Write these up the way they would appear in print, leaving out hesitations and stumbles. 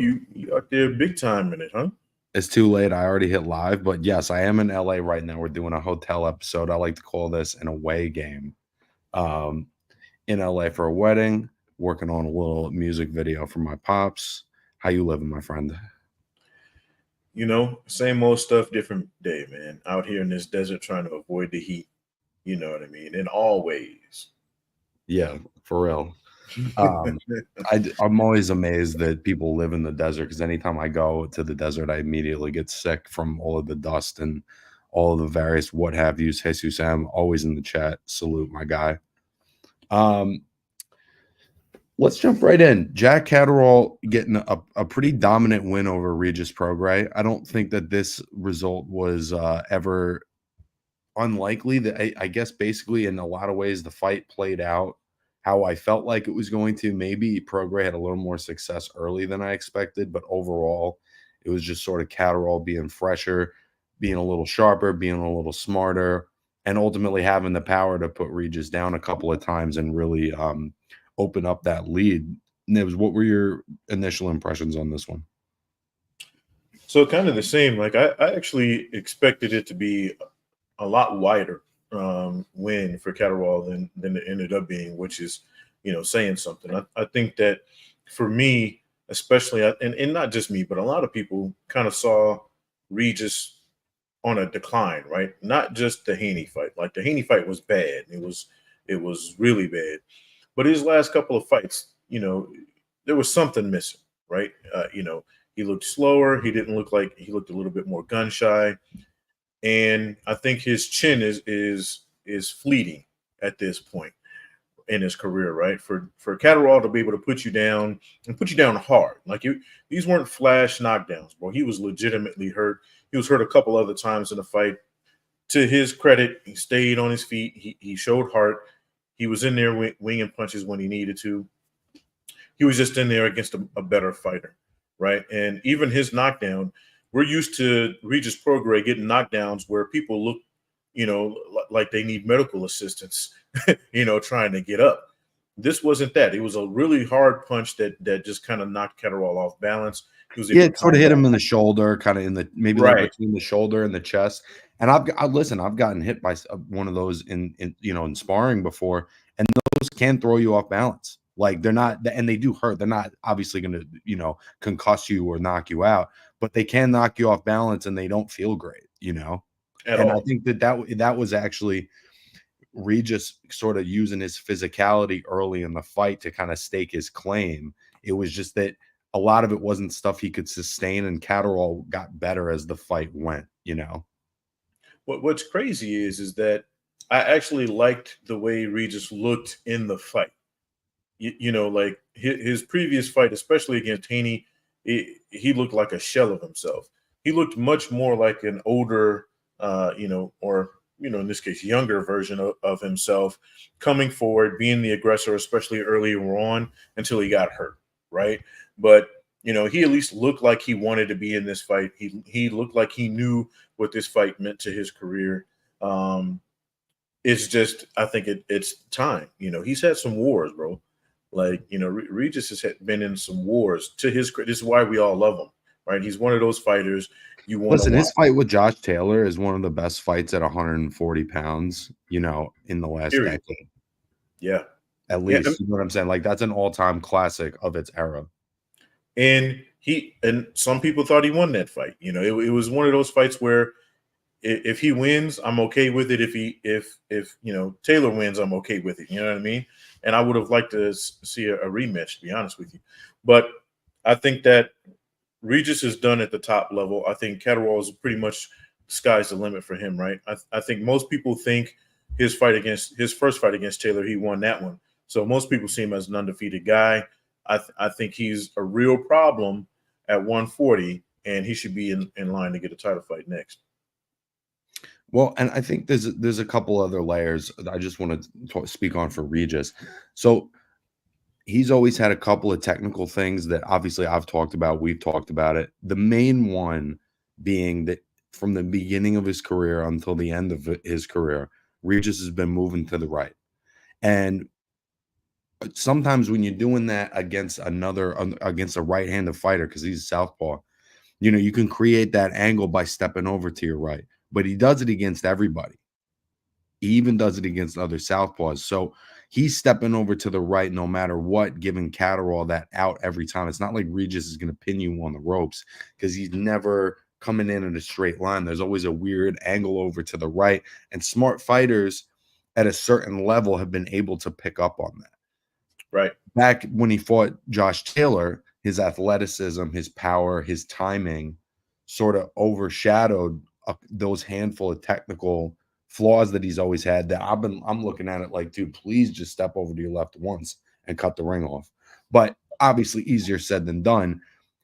You out there big time in it, huh? It's too late. I already hit live, but yes, I am in LA right now. We're doing a hotel episode. I like to call this an away game. Um, in LA for a wedding, working on a little music video for my pops. How you living, my friend? Same old stuff, different day, man. Out here in this desert trying to avoid the heat. You know what I mean? In all ways. Yeah, for real. Um, I'm always amazed that people live in the desert because anytime I go to the desert, I immediately get sick from all of the dust and all of the various what have yous. Jesus M, always in the chat. Salute, my guy. Um, let's jump right in. Jack Catterall getting a pretty dominant win over Regis Prograis. I don't think that this result was ever unlikely. That I guess basically in a lot of ways the fight played out how I felt like it was going to. Maybe Prograis had a little more success early than I expected, but overall it was just sort of Catterall being fresher, being a little sharper, being a little smarter, and ultimately having the power to put Regis down a couple of times and really open up that lead. Nibs, what were your initial impressions on this one? So kind of the same. Like I actually expected it to be a lot wider win for Catterall than it ended up being, which is, saying something. I think that for me, especially, and not just me, but a lot of people kind of saw Regis on a decline, right? Not just the Haney fight. Like the Haney fight was bad. It was really bad. But his last couple of fights, there was something missing, right? He looked slower. He looked a little bit more gun shy, and I think his chin is fleeting at this point in his career, right? For Catterall to be able to put you down and put you down hard, like these weren't flash knockdowns, bro. He was legitimately hurt. He was hurt a couple other times in the fight. To his credit, he stayed on his feet. He showed heart. He was in there winging punches when he needed to. He was just in there against a better fighter, right? And even his knockdown, we're used to Regis Prograis getting knockdowns where people look, like they need medical assistance, trying to get up. This wasn't that. It was a really hard punch that just kind of knocked Catterall off balance. He was able Yeah, to it sort come of hit back. him in the shoulder, kind of in the maybe like Right. between the shoulder and the chest. And listen, I've gotten hit by one of those in sparring before, and those can throw you off balance. Like they're not, and they do hurt. They're not obviously going to concuss you or knock you out, but they can knock you off balance, and they don't feel great. At And I all. think that was actually Regis sort of using his physicality early in the fight to kind of stake his claim. It was just that a lot of it wasn't stuff he could sustain, and Catterall got better as the fight went. What's crazy is that I actually liked the way Regis looked in the fight. Like his previous fight, especially against Haney, he looked like a shell of himself. He looked much more like an older, or in this case, younger version of himself, coming forward, being the aggressor, especially earlier on until he got hurt, right? But he at least looked like he wanted to be in this fight. He looked like he knew what this fight meant to his career. It's just, I think it's time. He's had some wars, bro. Like, Regis has been in some wars. To his credit, this is why we all love him, right? He's one of those fighters you want to Listen, watch. his fight with Josh Taylor is one of the best fights at 140 pounds, in the last Period. decade, Yeah, at yeah, least. You know what I'm saying? Like that's an all-time classic of its era. and some people thought he won that fight. It was one of those fights where if he wins, I'm okay with it. If Taylor wins, I'm okay with it. You know what I mean? And I would have liked to see a rematch, to be honest with you. But I think that Regis is done at the top level. I think Catterall is pretty much sky's the limit for him, right? I think most people think his first fight against Taylor, he won that one. So most people see him as an undefeated guy. I think he's a real problem at 140, and he should be in line to get a title fight next. Well, and I think there's a couple other layers that I just want to speak on for Regis. So he's always had a couple of technical things that obviously I've talked about. We've talked about it. The main one being that from the beginning of his career until the end of his career, Regis has been moving to the right. And sometimes when you're doing that against against a right-handed fighter, because he's a southpaw, you can create that angle by stepping over to your right. But he does it against everybody. He even does it against other southpaws. So he's stepping over to the right no matter what, giving Catterall that out every time. It's not like Regis is going to pin you on the ropes, because he's never coming in a straight line. There's always a weird angle over to the right. And smart fighters at a certain level have been able to pick up on that. Right. Back when he fought Josh Taylor, his athleticism, his power, his timing sort of overshadowed those handful of technical flaws that he's always had. That I'm looking at it like, dude, please just step over to your left once and cut the ring off. But obviously easier said than done.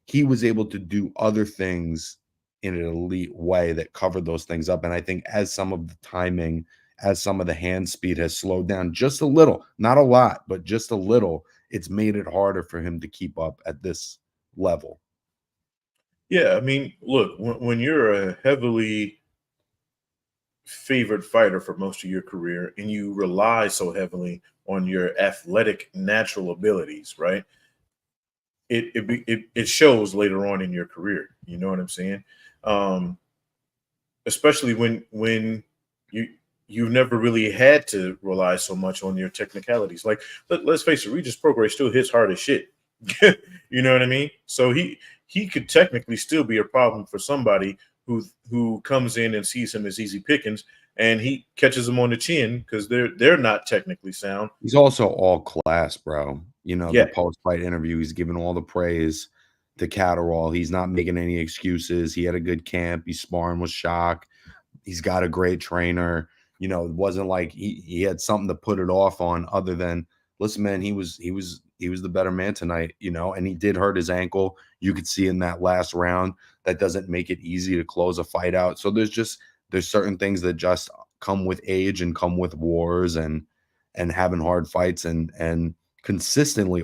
He was able to do other things in an elite way that covered those things up. And I think as some of the timing, as some of the hand speed has slowed down just a little, not a lot, but just a little, it's made it harder for him to keep up at this level. Yeah, I mean, look, when you're a heavily favored fighter for most of your career and you rely so heavily on your athletic natural abilities, right? It shows later on in your career. You know what I'm saying? Um, Especially when you you've never really had to rely so much on your technicalities. Like let's face it, Regis Prograis still hits hard as shit. You know what I mean? So he could technically still be a problem for somebody who comes in and sees him as easy pickings, and he catches them on the chin because they're not technically sound. He's also all class, bro. The Yeah. post-fight interview, he's giving all the praise to Catterall. He's not making any excuses. He had a good camp. He's sparring with Shock. He's got a great trainer. It wasn't like he had something to put it off on other than, listen, man, he was the better man tonight, and he did hurt his ankle. You could see in that last round. That doesn't make it easy to close a fight out. So there's certain things that just come with age and come with wars and having hard fights and consistently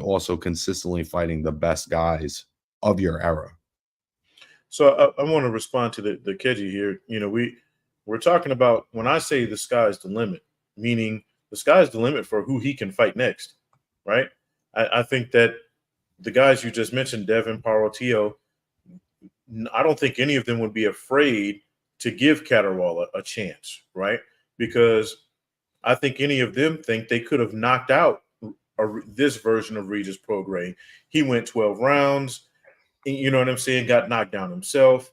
fighting the best guys of your era. So I want to respond to the Keji here. We're talking about, when I say the sky's the limit, meaning the sky's the limit for who he can fight next, right? I think that the guys you just mentioned, Devin, Parotio, I don't think any of them would be afraid to give Catterall a chance, right? Because I think any of them think they could have knocked out this version of Regis Prograis. He went 12 rounds. You know what I'm saying? Got knocked down himself.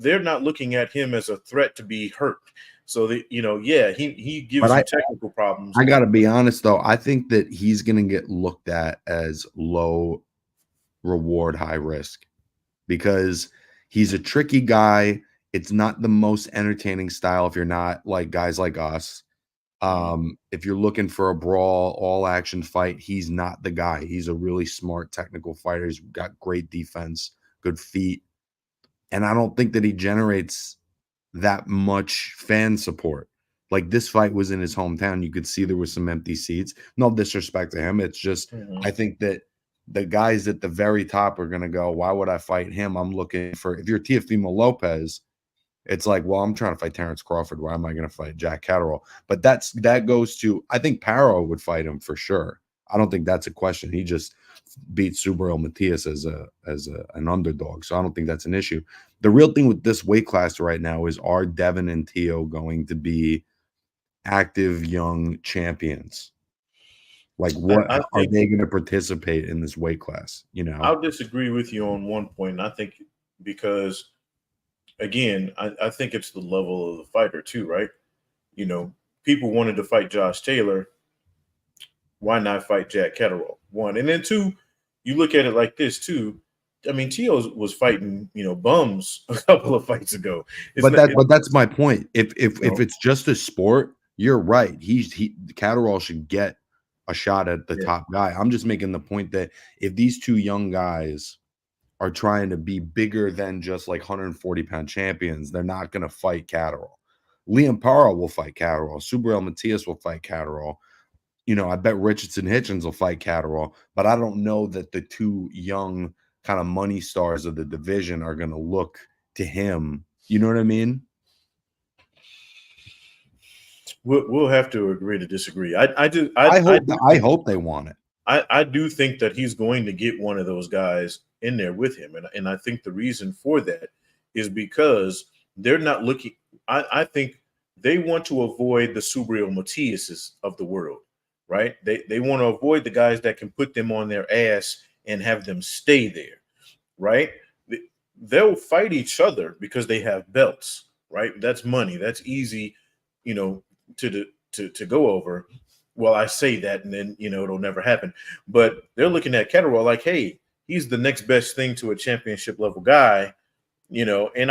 They're not looking at him as a threat to be hurt. So he gives you technical problems. I got to be honest though. I think that he's going to get looked at as low reward, high risk, because he's a tricky guy. It's not the most entertaining style if you're not like guys like us. If you're looking for a brawl, all action fight, he's not the guy. He's a really smart technical fighter. He's got great defense, good feet. And I don't think that he generates that much fan support. Like, this fight was in his hometown. You could see there was some empty seats. No disrespect to him. It's just, I think that the guys at the very top are going to go, why would I fight him? I'm looking for, if you're Teofimo Lopez, it's like, well, I'm trying to fight Terrence Crawford. Why am I going to fight Jack Catterall? But that goes to, I think Paro would fight him for sure. I don't think that's a question. He just beat Subriel Matias as an underdog. So I don't think that's an issue. The real thing with this weight class right now is, are Devin and Teo going to be active young champions? Like, what are they going to participate in this weight class? I'll disagree with you on one point. I think because, again, I think it's the level of the fighter too, right? People wanted to fight Josh Taylor. Why not fight Jack Catterall? One. And then two, you look at it like this too. I mean, Teo was fighting, bums a couple of fights ago. But that's my point. If it's just a sport, you're right. Catterall should get a shot at the top guy. I'm just making the point that if these two young guys are trying to be bigger than just like 140-pound champions, they're not going to fight Catterall. Liam Parra will fight Catterall. Subriel Matias will fight Catterall. I bet Richardson Hitchens will fight Catterall, but I don't know that the two young kind of money stars of the division are going to look to him. You know what I mean? we'll have to agree to disagree. I hope they want it. I do think that he's going to get one of those guys in there with him, and I think the reason for that is because they're not looking. I think they want to avoid the Subriel Matiases of the world, right? They want to avoid the guys that can put them on their ass and have them stay there, right? They'll fight each other because they have belts, right? That's money. That's easy, you know, to go over. Well, I say that, and then it'll never happen. But they're looking at Catterall like, hey, he's the next best thing to a championship level guy, and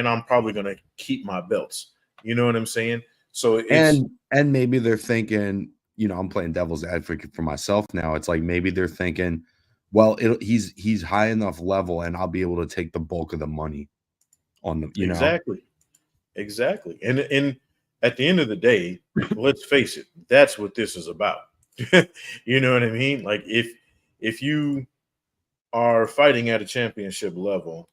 I'm probably gonna keep my belts. You know what I'm saying? So it's and maybe they're thinking, I'm playing devil's advocate for myself now. It's like maybe they're thinking, well, he's high enough level, and I'll be able to take the bulk of the money on the, exactly. And at the end of the day, let's face it, that's what this is about. You know what I mean? Like if you are fighting at a championship level,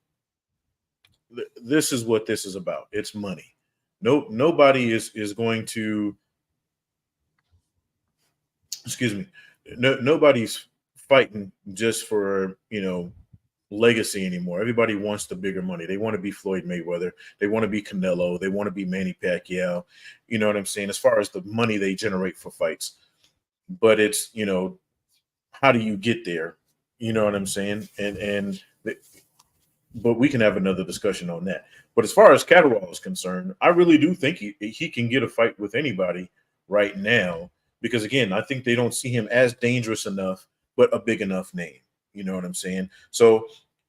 this is what this is about. It's money. Nobody is going to, excuse me, nobody's fighting just for legacy anymore. Everybody wants the bigger money. They want to be Floyd Mayweather. They want to be Canelo. They want to be Manny Pacquiao. You know what I'm saying? As far as the money they generate for fights, but it's how do you get there? You know what I'm saying? But we can have another discussion on that. But as far as Catterall is concerned, I really do think he can get a fight with anybody right now because again, I think they don't see him as dangerous enough, but a big enough name. You know what I'm saying? So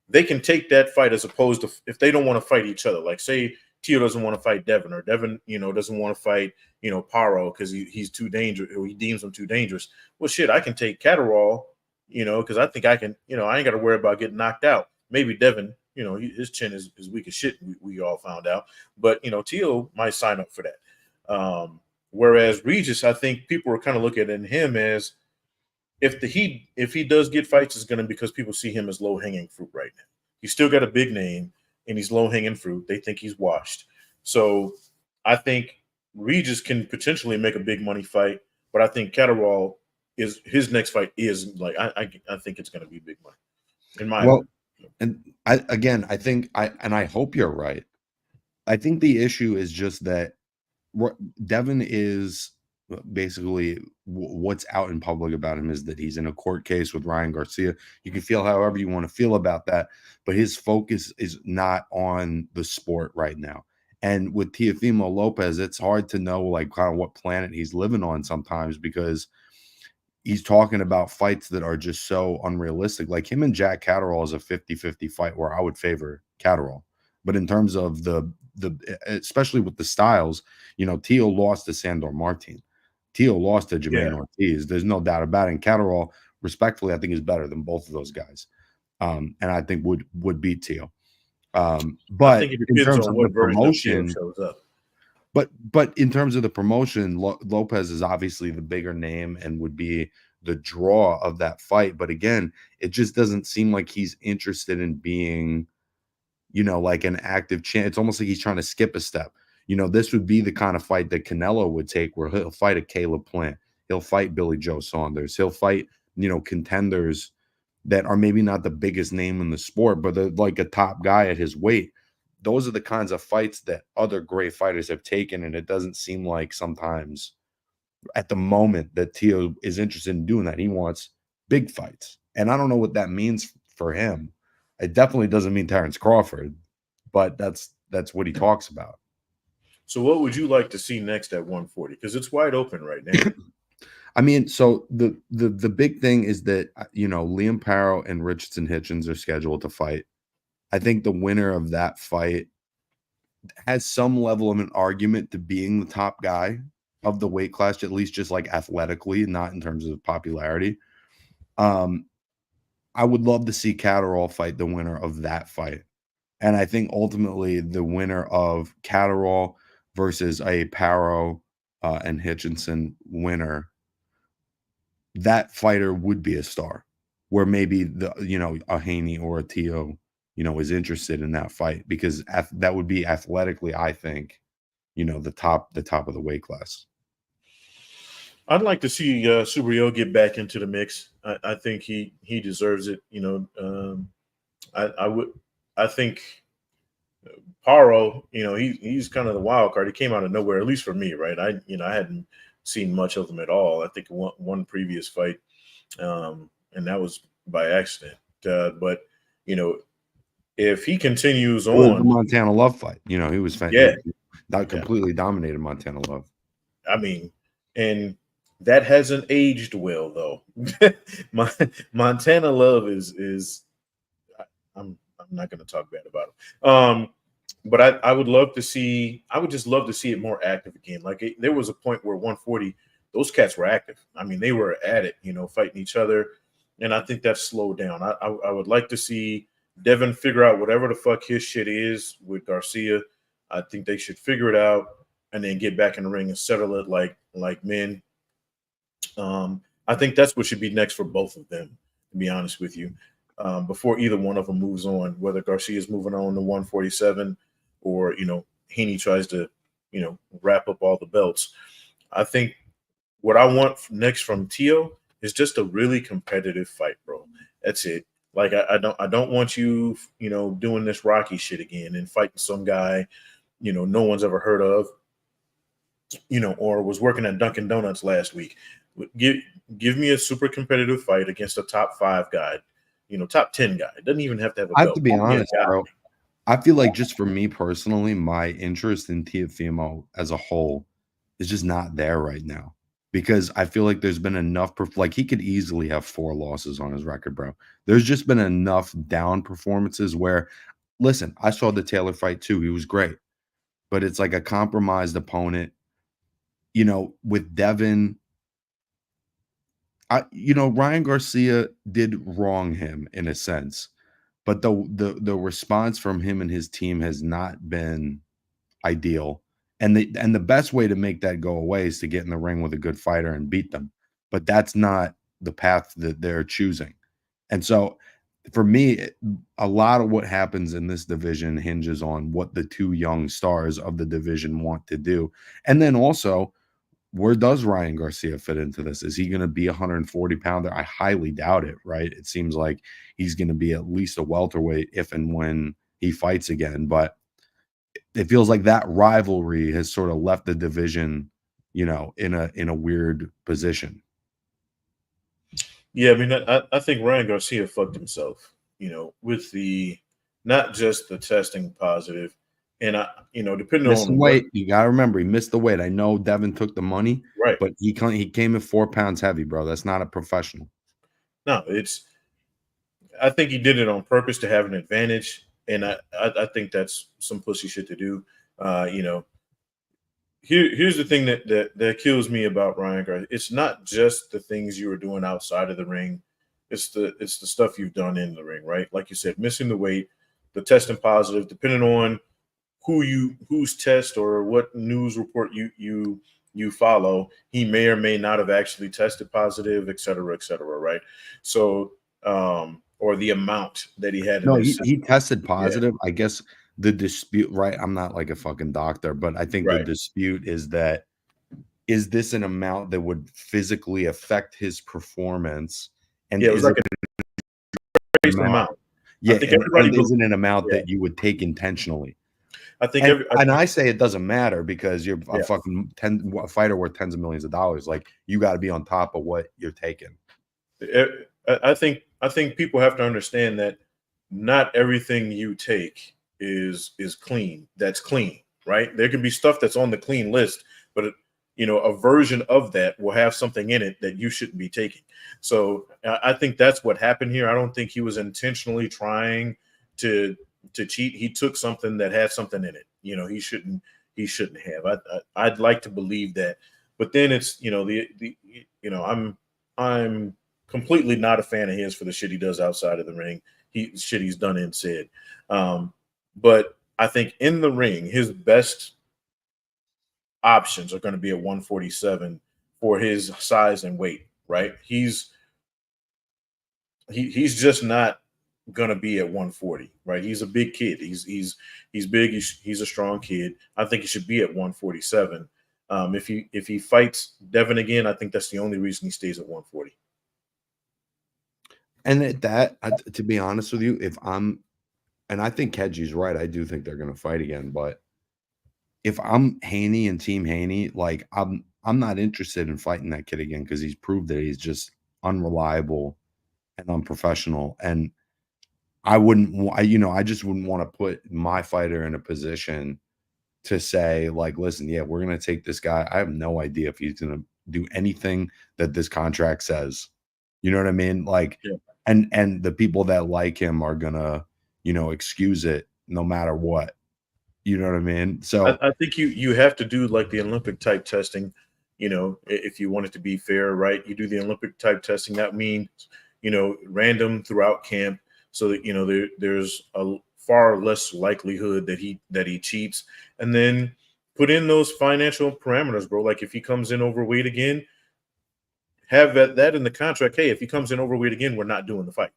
they can take that fight as opposed to if they don't want to fight each other. Like say Tio doesn't want to fight Devin, or Devin, doesn't want to fight, Paro because he's too dangerous, or he deems him too dangerous. Well, shit, I can take Catterall, because I think I can, I ain't got to worry about getting knocked out. Maybe Devin, his chin is weak as shit. We all found out, but Tio might sign up for that. Whereas Regis, I think people are kind of looking at him as if he does get fights, it's going to be because people see him as low hanging fruit right now. He's still got a big name and he's low hanging fruit. They think he's washed. So I think Regis can potentially make a big money fight, but I think Catterall is his next fight is like I think it's going to be big money in my opinion. And I think I hope you're right. I think the issue is just that Devin is basically what's out in public about him is that he's in a court case with Ryan Garcia. You can feel however you want to feel about that, but his focus is not on the sport right now. And with Teofimo Lopez, it's hard to know like kind of what planet he's living on sometimes because he's talking about fights that are just so unrealistic. Like him and Jack Catterall is a 50-50 fight where I would favor Catterall. But in terms of the especially with the styles, Tio lost to Sandor Martin. Tio lost to Jermaine Ortiz. There's no doubt about it. And Catterall, respectfully, I think is better than both of those guys. And I think would beat Tio. But in terms of the promotion, shows up. But in terms of the promotion, Lopez is obviously the bigger name and would be the draw of that fight. But again, it just doesn't seem like he's interested in being, like an active champ. It's almost like he's trying to skip a step. This would be the kind of fight that Canelo would take where he'll fight a Caleb Plant. He'll fight Billy Joe Saunders. He'll fight, contenders that are maybe not the biggest name in the sport, but they're like a top guy at his weight. Those are the kinds of fights that other great fighters have taken, and it doesn't seem like sometimes at the moment that Tio is interested in doing that. He wants big fights, and I don't know what that means for him. It definitely doesn't mean Terrence Crawford, but that's what he talks about. So what would you like to see next at 140? Because it's wide open right now. I mean, so the big thing is that, Liam Paro and Richardson Hitchens are scheduled to fight. I think the winner of that fight has some level of an argument to being the top guy of the weight class, at least just like athletically, not in terms of popularity. I would love to see Catterall fight the winner of that fight. And I think ultimately the winner of Catterall versus a Paro and Hitchinson winner, that fighter would be a star, where maybe a Haney or a Tio, is interested in that fight because that would be athletically, I think, the top of the weight class. I'd like to see Subriel get back into the mix. I think he deserves it. I would. I think Paro, he's kind of the wild card. He came out of nowhere, at least for me, right? I hadn't seen much of him at all. I think one previous fight, and that was by accident. But you know, if he continues It was the on, Montana Love fight. He was yeah, that yeah. completely dominated Montana Love. I mean, and that hasn't aged well though. Montana Love is I'm not going to talk bad about him. But I would love to see. I would just love to see it more active again. Like there was a point where 140, those cats were active. I mean, they were at it, fighting each other, and I think that's slowed down. I would like to see Devin figure out whatever the fuck his shit is with Garcia. I think they should figure it out and then get back in the ring and settle it like men. I think that's what should be next for both of them, to be honest with you. Before either one of them moves on, whether Garcia is moving on to 147 or, Haney tries to, wrap up all the belts. I think what I want next from Tio is just a really competitive fight, bro. That's it. Like I don't want you, doing this Rocky shit again and fighting some guy, no one's ever heard of, or was working at Dunkin' Donuts last week. Give give me a super competitive fight against a top 5 guy, top 10 guy. It doesn't even have to have a I have to belt. be Give me a honest, guy. bro. I feel like just for me personally, my interest in Tiafimo as a whole is just not there right now because I feel like there's been enough. Like he could easily have 4 losses on his record, bro. There's just been enough down performances where, listen, I saw the Taylor fight too. He was great, but it's like a compromised opponent. With Devin, Ryan Garcia did wrong him in a sense, but the response from him and his team has not been ideal. And the best way to make that go away is to get in the ring with a good fighter and beat them. But that's not the path that they're choosing. And so for me, a lot of what happens in this division hinges on what the two young stars of the division want to do. And then also, where does Ryan Garcia fit into this? Is he going to be a 140-pounder? I highly doubt it, right? It seems like he's going to be at least a welterweight if and when he fights again. But it feels like that rivalry has sort of left the division, in a weird position. Yeah, I mean, I think Ryan Garcia fucked himself, with the not just the testing positive, and depending Missed the on what, weight. You gotta remember he missed the weight. I know Devin took the money, right? but he came in 4 pounds heavy, bro. That's not a professional. No, I think he did it on purpose to have an advantage, and I think that's some pussy shit to do. Here's the thing that kills me about Ryan Garcia. It's not just the things you were doing outside of the ring. It's the stuff you've done in the ring, right? Like you said, missing the weight, the testing positive, depending on whose test or what news report you follow, he may or may not have actually tested positive, et cetera, right? So or the amount that he had in No, his he system. tested Yeah, positive. I guess the dispute, right? I'm not like a fucking doctor, but I think the right. dispute is that is this an amount that would physically affect his performance? And Yeah, it was is like it a an crazy amount? amount. I Yeah, think and everybody is it an amount yeah. that you would take intentionally? I think And every and I say it doesn't matter because you're a yeah. fucking a fighter worth tens of millions of dollars. Like you got to be on top of what you're taking. I think people have to understand that not everything you take is clean. That's clean, right? There can be stuff that's on the clean list, but a version of that will have something in it that you shouldn't be taking. So I think that's what happened here. I don't think he was intentionally trying to cheat. He took something that had something in it. He shouldn't have. I'd like to believe that, but then it's the I'm completely not a fan of his for the shit he does outside of the ring. Shit he's done and said. But I think in the ring, his best options are going to be at 147 for his size and weight. Right? He's just not going to be at 140. Right? He's a big kid. He's big. He's a strong kid. I think he should be at 147. If he fights Devin again, I think that's the only reason he stays at 140. And at that, to be honest with you, and I think Keji's right. I do think they're going to fight again. But if I'm Haney and Team Haney, like I'm not interested in fighting that kid again because he's proved that he's just unreliable and unprofessional. And I wouldn't, I just wouldn't want to put my fighter in a position to say, like, listen, yeah, we're going to take this guy. I have no idea if he's going to do anything that this contract says. You know what I mean? Like, Yeah. and the people that like him are going to, excuse it no matter what. You know what I mean? So I think you have to do like the Olympic type testing. If you want it to be fair, right? You do the Olympic type testing. That means random throughout camp, so that there's a far less likelihood that he cheats, and then put in those financial parameters, bro. Like if he comes in overweight again, have that in the contract. Hey, if he comes in overweight again, we're not doing the fight.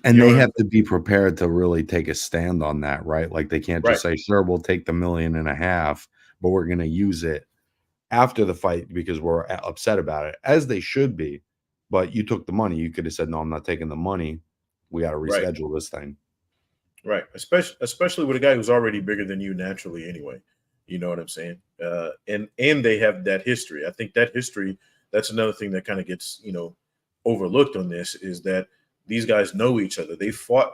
and You know they what I'm have to be prepared to really take a stand on that, right? Like they can't right, just say, sure, we'll take the 1.5 million, but we're going to use it after the fight because we're upset about it, as they should be. But you took the money. You could have said, no, I'm not taking the money. We got to right, reschedule this thing. right. Especially with a guy who's already bigger than you naturally, anyway. You know what I'm saying? And they have that history. I think that history. That's another thing that kind of gets overlooked on this, is that these guys know each other. They fought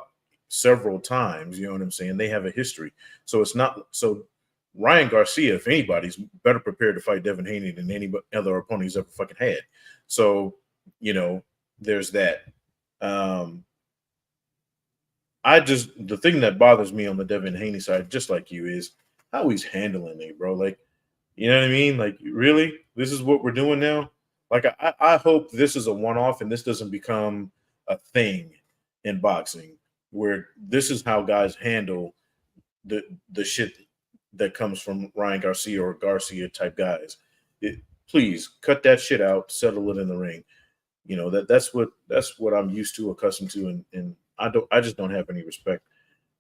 several times. You know what I'm saying? They have a history. So it's not so. Ryan Garcia, if anybody's better prepared to fight Devin Haney than any other opponent he's ever fucking had. So there's that. Um, the thing that bothers me on the Devin Haney side, just like you, is how he's handling it, bro. Like, you know what I mean? Like, really, this is what we're doing now. Like, I hope this is a one-off and this doesn't become a thing in boxing, where this is how guys handle the shit that comes from Ryan Garcia or Garcia type guys. Please cut that shit out, settle it in the ring. That's what I'm used to, accustomed to, and I just don't have any respect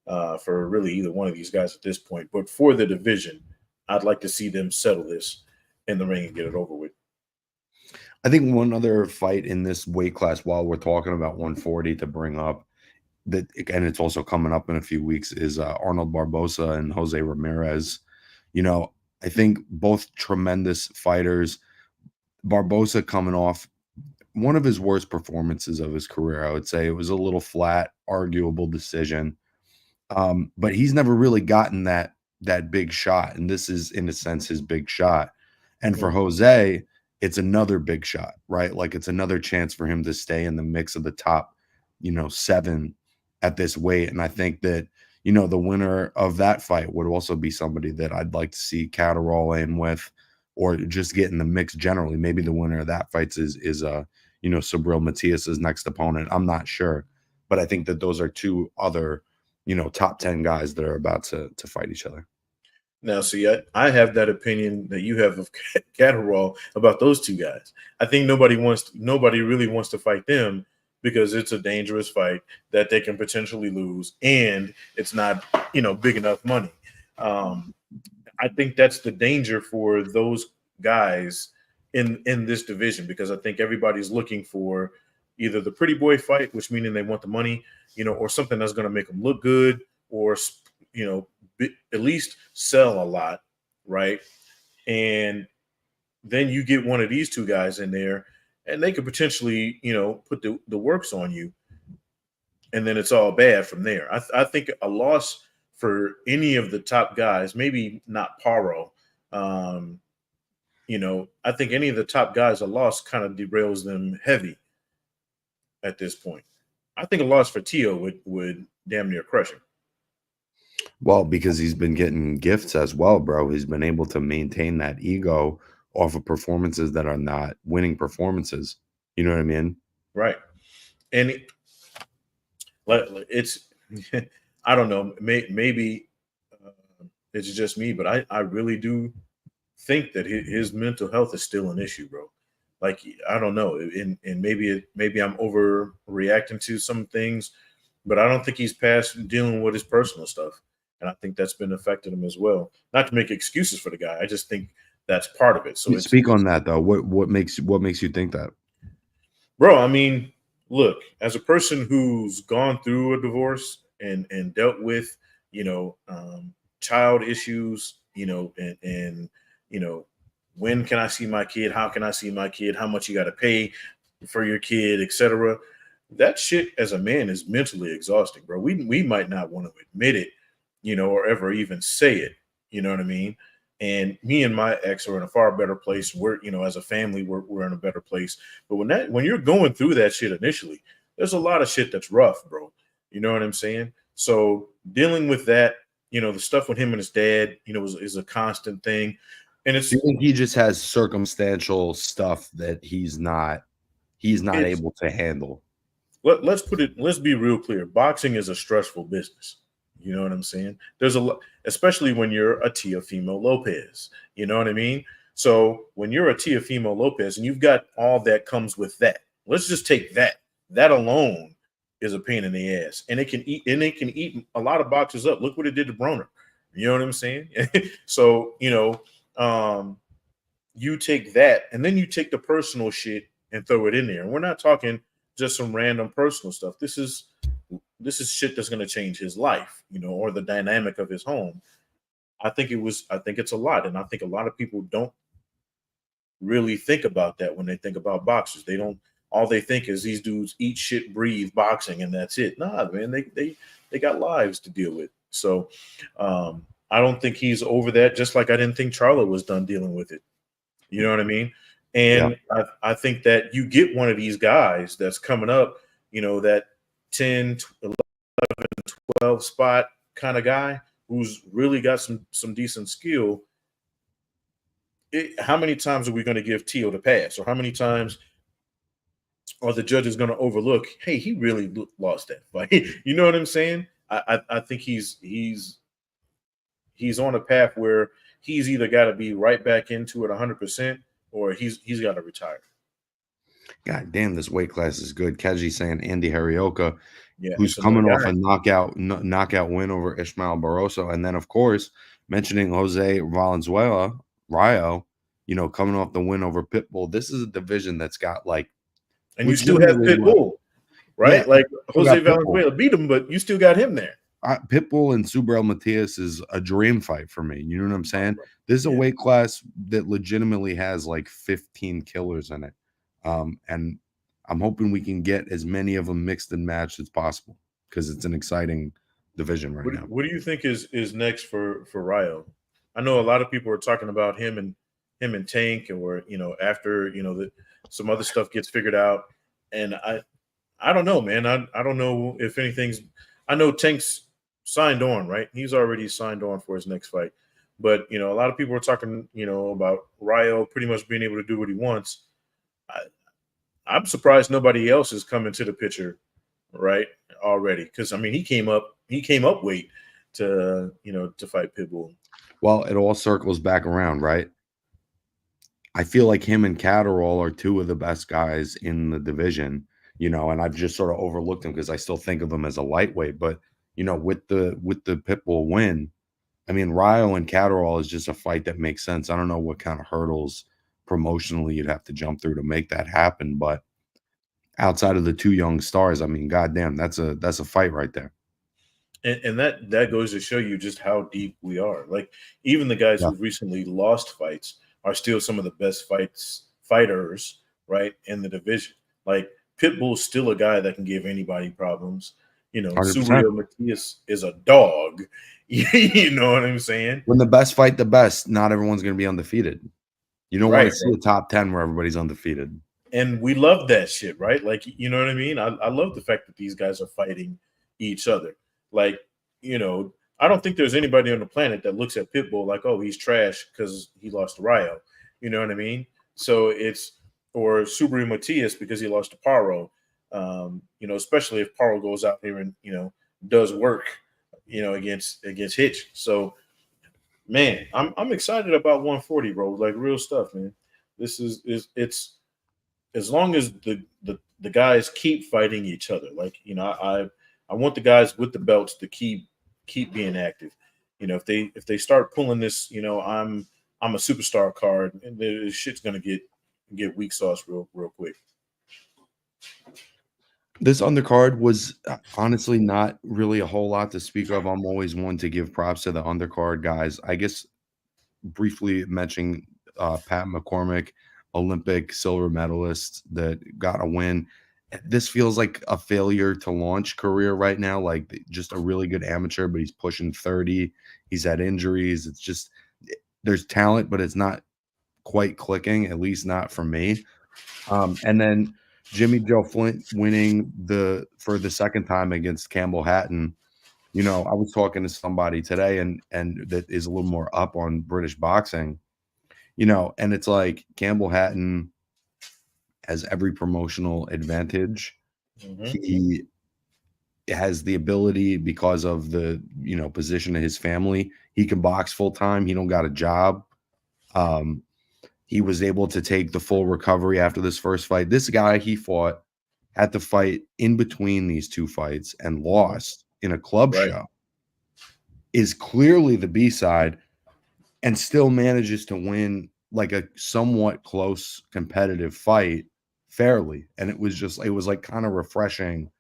for really either one of these guys at this point. But for the division, I'd like to see them settle this in the ring and get it over with. I think one other fight in this weight class, while we're talking about 140, to bring up that, and it's also coming up in a few weeks, is Arnold Barbosa and Jose Ramirez. I think both tremendous fighters. Barbosa coming off one of his worst performances of his career, I would say. It was a little flat, arguable decision. But he's never really gotten that big shot, and this is in a sense his big shot. And for Jose, it's another big shot, right? Like it's another chance for him to stay in the mix of the top, 7 at this weight. And I think that the winner of that fight would also be somebody that I'd like to see Catterall in with, or just get in the mix generally. Maybe the winner of that fight is Subriel Matias's next opponent. I'm not sure, but I think that those are two other top 10 guys that are about to fight each other. Now, see, I have that opinion that you have of Catterall about those two guys. I think nobody really wants to fight them because it's a dangerous fight that they can potentially lose, and it's not big enough money. I think that's the danger for those guys in this division, because I think everybody's looking for either the pretty boy fight, which meaning they want the money, or something that's going to make them look good, or at least sell a lot, right? And then you get one of these two guys in there, and they could potentially, put the works on you, and then it's all bad from there. I think a loss for any of the top guys, maybe not Paro, I think any of the top guys, a loss kind of derails them heavy at this point. I think a loss for Tio would damn near crush him. Well, because he's been getting gifts as well, bro. He's been able to maintain that ego off of performances that are not winning performances. You know what I mean? Right. And it's, I don't know, maybe it's just me, but I really do think that his mental health is still an issue, bro. Like, I don't know. And maybe I'm overreacting to some things, but I don't think he's past dealing with his personal stuff. And I think that's been affecting him as well. Not to make excuses for the guy. I just think that's part of it. So Speak on that though. What makes you think that? bro, I mean, look, as a person who's gone through a divorce and dealt with, child issues, and when can I see my kid? How can I see my kid? How much you got to pay for your kid, etc. That shit as a man is mentally exhausting, bro. We might not want to admit it, or ever even say it. You know what I mean? And me and my ex are in a far better place. We're, as a family, we're in a better place. But when you're going through that shit initially, there's a lot of shit that's rough, bro. You know what I'm saying? So dealing with that, the stuff with him and his dad, is a constant thing. And Do you think he just has circumstantial stuff that he's not it's able to handle? let's be real clear. Boxing is a stressful business. You know what I'm saying? There's a lot, especially when you're a Teofimo Lopez. You know what I mean? So when you're a Teofimo Lopez and you've got all that comes with that, let's just take that. That alone is a pain in the ass, and it can eat a lot of boxers up. Look what it did to Broner. You know what I'm saying? So you take that, and then you take the personal shit and throw it in there. And we're not talking just some random personal stuff. This is shit that's going to change his life, or the dynamic of his home. I think it's a lot. And I think a lot of people don't really think about that when they think about boxers. They don't, all they think is these dudes eat shit, breathe boxing, and that's it. Nah, man, they got lives to deal with. So I don't think he's over that, just like I didn't think Charlo was done dealing with it. You know what I mean? And Yeah. I think that you get one of these guys that's coming up, that 10, 12 spot kind of guy who's really got some decent skill. How many times are we going to give Tio the pass, or how many times are the judges going to overlook? Hey, he really lost that fight. You know what I'm saying? I think he's on a path where he's either got to be right back into it 100%, or he's got to retire. God damn, this weight class is good. Keji saying Andy Harioka, Yeah, who's it's another coming off guy. a knockout win over Ishmael Barroso, and then of course mentioning Jose Valenzuela, Rio, coming off the win over Pitbull. This is a division that's got like And you still have legitimately, Pitbull, yeah, right? Like still Jose got Pitbull. Valenzuela beat him, but you still got him there. Pitbull and Subriel Matias is a dream fight for me. You know what I'm saying? This is a Yeah. weight class that legitimately has like 15 killers in it. And I'm hoping we can get as many of them mixed and matched as possible, because it's an exciting division right now. What do you think is next for Rio? I know a lot of people are talking about him and Tank, or after some other stuff gets figured out. And I don't know, man. I don't know if anything's. I know Tank's signed on, right? He's already signed on for his next fight. But a lot of people are talking, about Rio pretty much being able to do what he wants. I'm surprised nobody else is coming to the picture, right, already, because I mean he came up weight to fight Pitbull. Well, it all circles back around, right? I feel like him and Catterall are two of the best guys in the division, and I've just sort of overlooked him because I still think of him as a lightweight. But with the Pitbull win, I mean, Rio and Catterall is just a fight that makes sense. I don't know what kind of hurdles promotionally you'd have to jump through to make that happen, but outside of the two young stars, I mean, goddamn, that's a fight right there. And that goes to show you just how deep we are. Like even the guys Yeah. who've recently lost fights are still some of the best fighters, right, in the division. Like Pitbull's still a guy that can give anybody problems. 100%. Subriel Matias is a dog. You know what I'm saying? When the best fight the best, not everyone's going to be undefeated. You don't want Right, to see a top 10 where everybody's undefeated. and we love that shit, right? Like, you know what I mean? I love the fact that these guys are fighting each other. Like, I don't think there's anybody on the planet that looks at Pitbull like, oh, he's trash because he lost to Rio. You know what I mean? So or Subaru Matias because he lost to Paro. Especially if Paro goes out there and, does work, against Hitch. So, man, I'm excited about 140, bro. Like real stuff, man. This it's as long as the guys keep fighting each other. Like I want the guys with the belts to keep being active. If they start pulling this, I'm a superstar card, and this shit's gonna get weak sauce real quick. This undercard was honestly not really a whole lot to speak of. I'm always one to give props to the undercard guys. I guess briefly mentioning Pat McCormick, Olympic silver medalist that got a win. This feels like a failure to launch career right now, like just a really good amateur, but he's pushing 30. He's had injuries. It's just there's talent, but it's not quite clicking, at least not for me. And then Jimmy Joe Flint winning for the second time against Campbell Hatton. You know, I was talking to somebody today and that is a little more up on British boxing, you know, and it's like Campbell Hatton has every promotional advantage. He has the ability because of the, you know, position of his family. He can box full time. He don't got a job. He was able to take the full recovery after this first fight. This guy he fought had to fight in between these two fights and lost in a club show is clearly the B-side and still manages to win like a somewhat close competitive fight fairly. And it was like kind of refreshing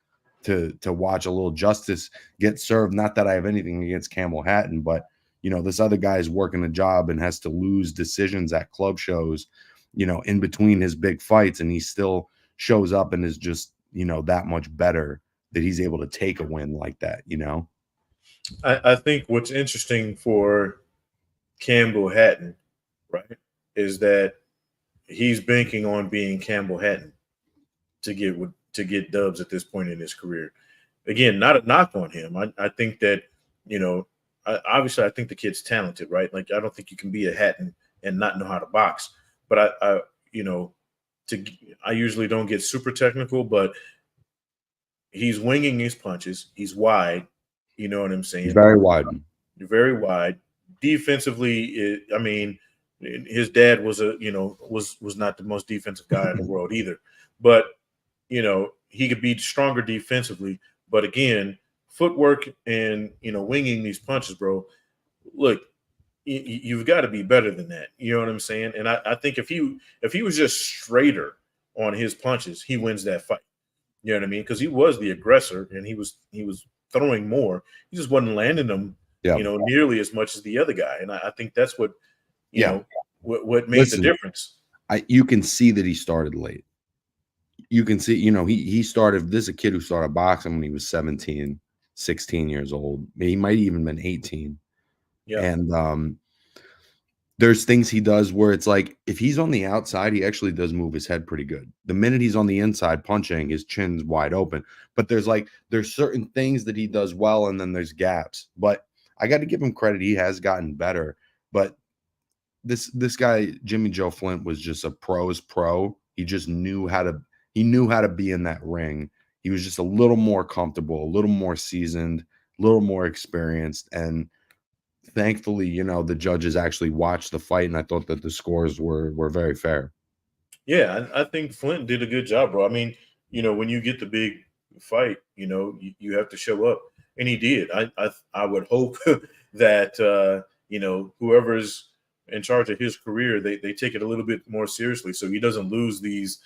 to watch a little justice get served. Not that I have anything against Campbell Hatton, but you know, this other guy is working a job and has to lose decisions at club shows, you know, in between his big fights, and he still shows up and is just, you know, that much better that he's able to take a win like that, you know. I think what's interesting for Campbell Hatton, right, is that he's banking on being Campbell Hatton to get dubs at this point in his career. Again, not a knock on him. I think that, you know, obviously I think the kid's talented, right? Like I don't think you can be a Hatton and not know how to box. But I you know, I usually don't get super technical, but he's winging his punches. He's wide. You know what I'm saying? He's very wide. Very wide. Defensively, I mean, his dad was was not the most defensive guy in the world either. But you know, he could be stronger defensively. But again, footwork and winging these punches, bro. Look, you've got to be better than that. You know what I'm saying? And I think if he was just straighter on his punches, he wins that fight. You know what I mean? Because he was the aggressor and he was throwing more. He just wasn't landing them, nearly as much as the other guy. And I think that's what what made the difference. You can see that he started late. You can see, he started, this is a kid who started boxing when he was 17, 16 years old. He might even been 18. Yeah. And there's things he does where it's like, if he's on the outside, he actually does move his head pretty good. The minute he's on the inside punching, his chin's wide open. But there's certain things that he does well, and then there's gaps. But I got to give him credit. He has gotten better. But this guy, Jimmy Joe Flint, was just a pro's pro. He just knew how to be in that ring. He was just a little more comfortable, a little more seasoned, a little more experienced. And thankfully, the judges actually watched the fight, and I thought that the scores were very fair. Yeah, I think Flint did a good job, bro. I mean, when you get the big fight, you have to show up, and he did. I would hope that whoever's in charge of his career, they take it a little bit more seriously, so he doesn't lose these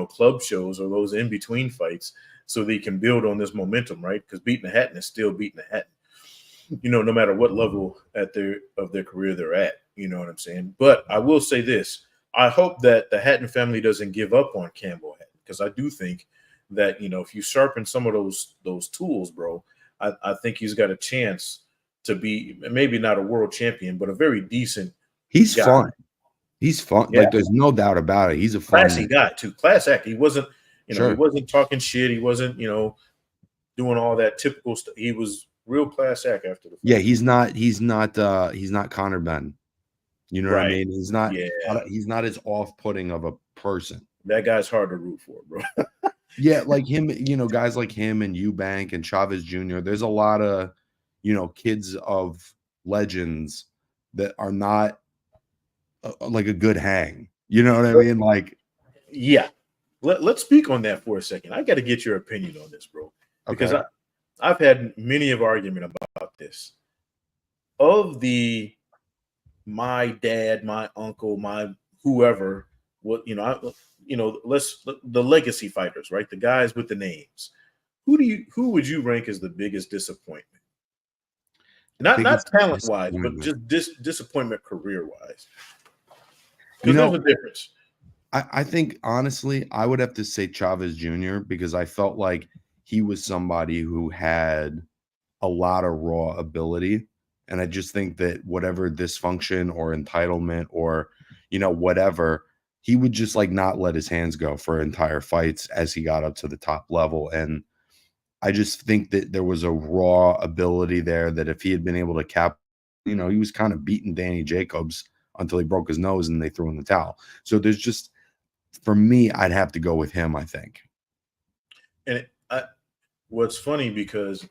club shows or those in between fights, so they can build on this momentum, right? Because beating the Hatton is still beating the Hatton. No matter what level of their career they're at, you know what I'm saying? But I will say this. I hope that the Hatton family doesn't give up on Campbell Hatton, because I do think that, if you sharpen some of those tools, bro, I think he's got a chance to be maybe not a world champion, but a very decent He's guy. Fun. He's fun. Yeah. Like, there's no doubt about it. He's a classy guy too. Class act. He wasn't, sure. He wasn't talking shit. He wasn't, doing all that typical stuff. He was real class act after the fight. Yeah, he's not Conor Benn. You know what I mean? He's not as off-putting of a person. That guy's hard to root for, bro. Yeah, like him, guys like him and Eubank and Chavez Jr. There's a lot of, kids of legends that are not like a good hang. You know what I mean? Like, yeah. Let's speak on that for a second. I got to get your opinion on this, bro, because I've had many of argument about this. Of the my dad, my uncle, my whoever, what let's the legacy fighters, right? The guys with the names. Who would you rank as the biggest disappointment? The Not biggest talent wise, but disappointment. just disappointment career wise. You Because there's know, a difference. I think honestly, I would have to say Chavez Jr. because I felt like he was somebody who had a lot of raw ability. And I just think that whatever dysfunction or entitlement or, whatever, he would just like not let his hands go for entire fights as he got up to the top level. And I just think that there was a raw ability there that if he had been able to he was kind of beating Danny Jacobs until he broke his nose and they threw in the towel. So there's just, for me, I'd have to go with him, I think. And what's funny because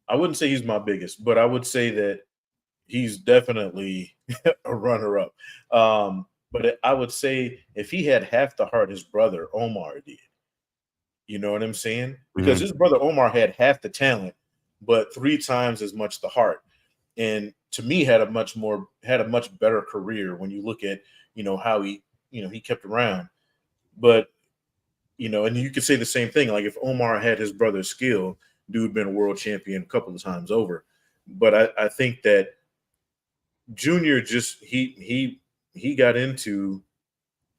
I wouldn't say he's my biggest, but I would say that he's definitely a runner up. But I would say if he had half the heart his brother Omar did, you know what I'm saying? Because Mhm. his brother Omar had half the talent, but 3 times as much the heart. And to me, had a much better career when you look at how he kept around. But and you could say the same thing. Like if Omar had his brother's skill, dude been a world champion a couple of times over. But I think that Junior just he got into